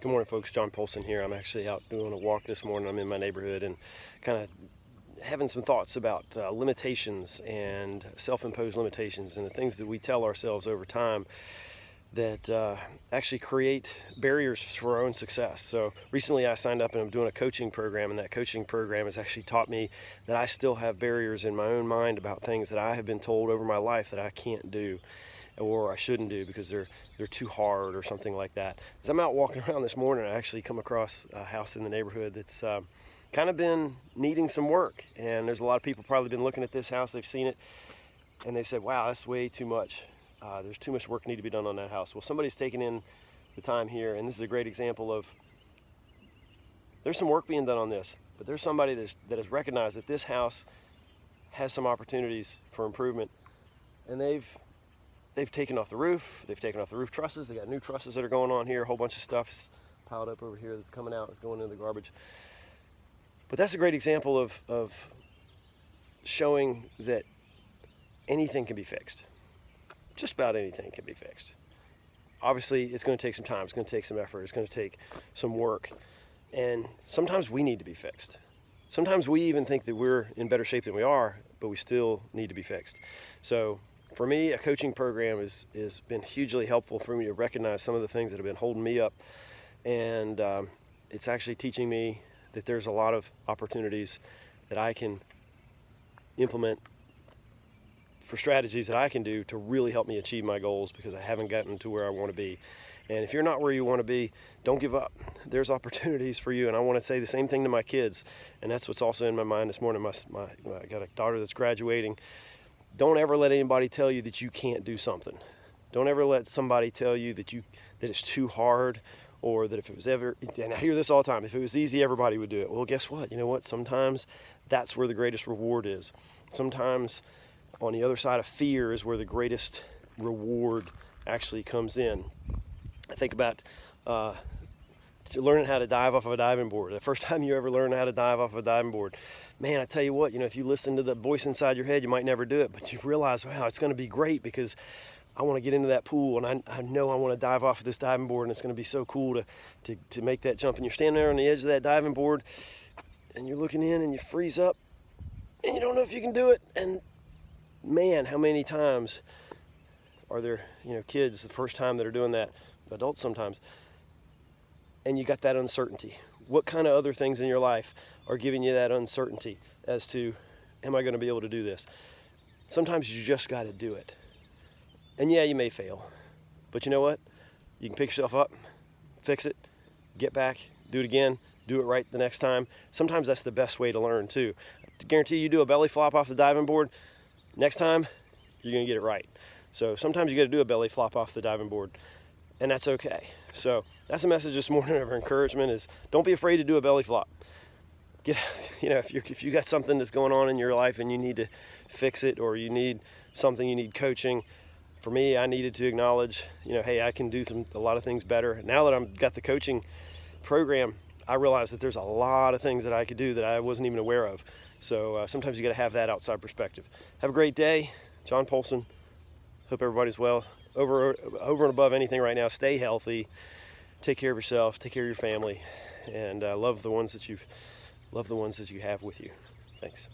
Good morning, folks. John Polson here. I'm actually out doing a walk this morning. I'm in my neighborhood and kind of having some thoughts about limitations and self-imposed limitations and the things that we tell ourselves over time that actually create barriers for our own success. So recently I signed up and I'm doing a coaching program, and that coaching program has actually taught me that I still have barriers in my own mind about things that I have been told over my life that I can't do or I shouldn't do because they're too hard or something like that. As I'm out walking around this morning, I actually come across a house in the neighborhood that's kind of been needing some work, and there's a lot of people probably been looking at this house. They've seen it and they said, wow, that's way too much. There's too much work need to be done on that house. Well, somebody's taken in the time here, and this is a great example of there's some work being done on this, but there's somebody that has recognized that this house has some opportunities for improvement, and they've taken off the roof. They've taken off the roof trusses. They got new trusses that are going on here. A whole bunch of stuff is piled up over here that's coming out. It's going into the garbage. But that's a great example of showing that anything can be fixed. Just about anything can be fixed. Obviously, it's going to take some time. It's going to take some effort. It's going to take some work. And sometimes we need to be fixed. Sometimes we even think that we're in better shape than we are, but we still need to be fixed. So for me, a coaching program has been hugely helpful for me to recognize some of the things that have been holding me up. And it's actually teaching me that there's a lot of opportunities that I can implement for strategies that I can do to really help me achieve my goals, because I haven't gotten to where I want to be. And if you're not where you want to be, don't give up. There's opportunities for you. And I want to say the same thing to my kids. And that's what's also in my mind this morning. I got a daughter that's graduating. Don't ever let anybody tell you that you can't do something. Don't ever let somebody tell you that it's too hard, or that if it was ever, and I hear this all the time, if it was easy, everybody would do it. Well, guess what? You know what? Sometimes that's where the greatest reward is. Sometimes on the other side of fear is where the greatest reward actually comes in. I think about learning how to dive off of a diving board. The first time you ever learn how to dive off of a diving board, man, I tell you what, if you listen to the voice inside your head, you might never do it, but you realize, wow, it's going to be great because I want to get into that pool, and I know I want to dive off of this diving board, and it's going to be so cool to make that jump. And you're standing there on the edge of that diving board, and you're looking in, and you freeze up, and you don't know if you can do it. And man, how many times are there, kids the first time that are doing that, adults sometimes, and you got that uncertainty. What kind of other things in your life are giving you that uncertainty as to, am I going to be able to do this? Sometimes you just got to do it. And yeah, you may fail, but you know what? You can pick yourself up, fix it, get back, do it again, do it right the next time. Sometimes that's the best way to learn too. To guarantee you do a belly flop off the diving board, next time you're going to get it right. So sometimes you got to do a belly flop off the diving board, and that's okay. So that's a message this morning of encouragement: is don't be afraid to do a belly flop. If you got something that's going on in your life and you need to fix it, or you need coaching. For me, I needed to acknowledge, hey, I can do a lot of things better. Now that I've got the coaching program, I realize that there's a lot of things that I could do that I wasn't even aware of. So sometimes you got to have that outside perspective. Have a great day. John Polson. Hope everybody's well. Over and above anything right now, stay healthy. Take care of yourself. Take care of your family, and love the ones that you have with you. Thanks.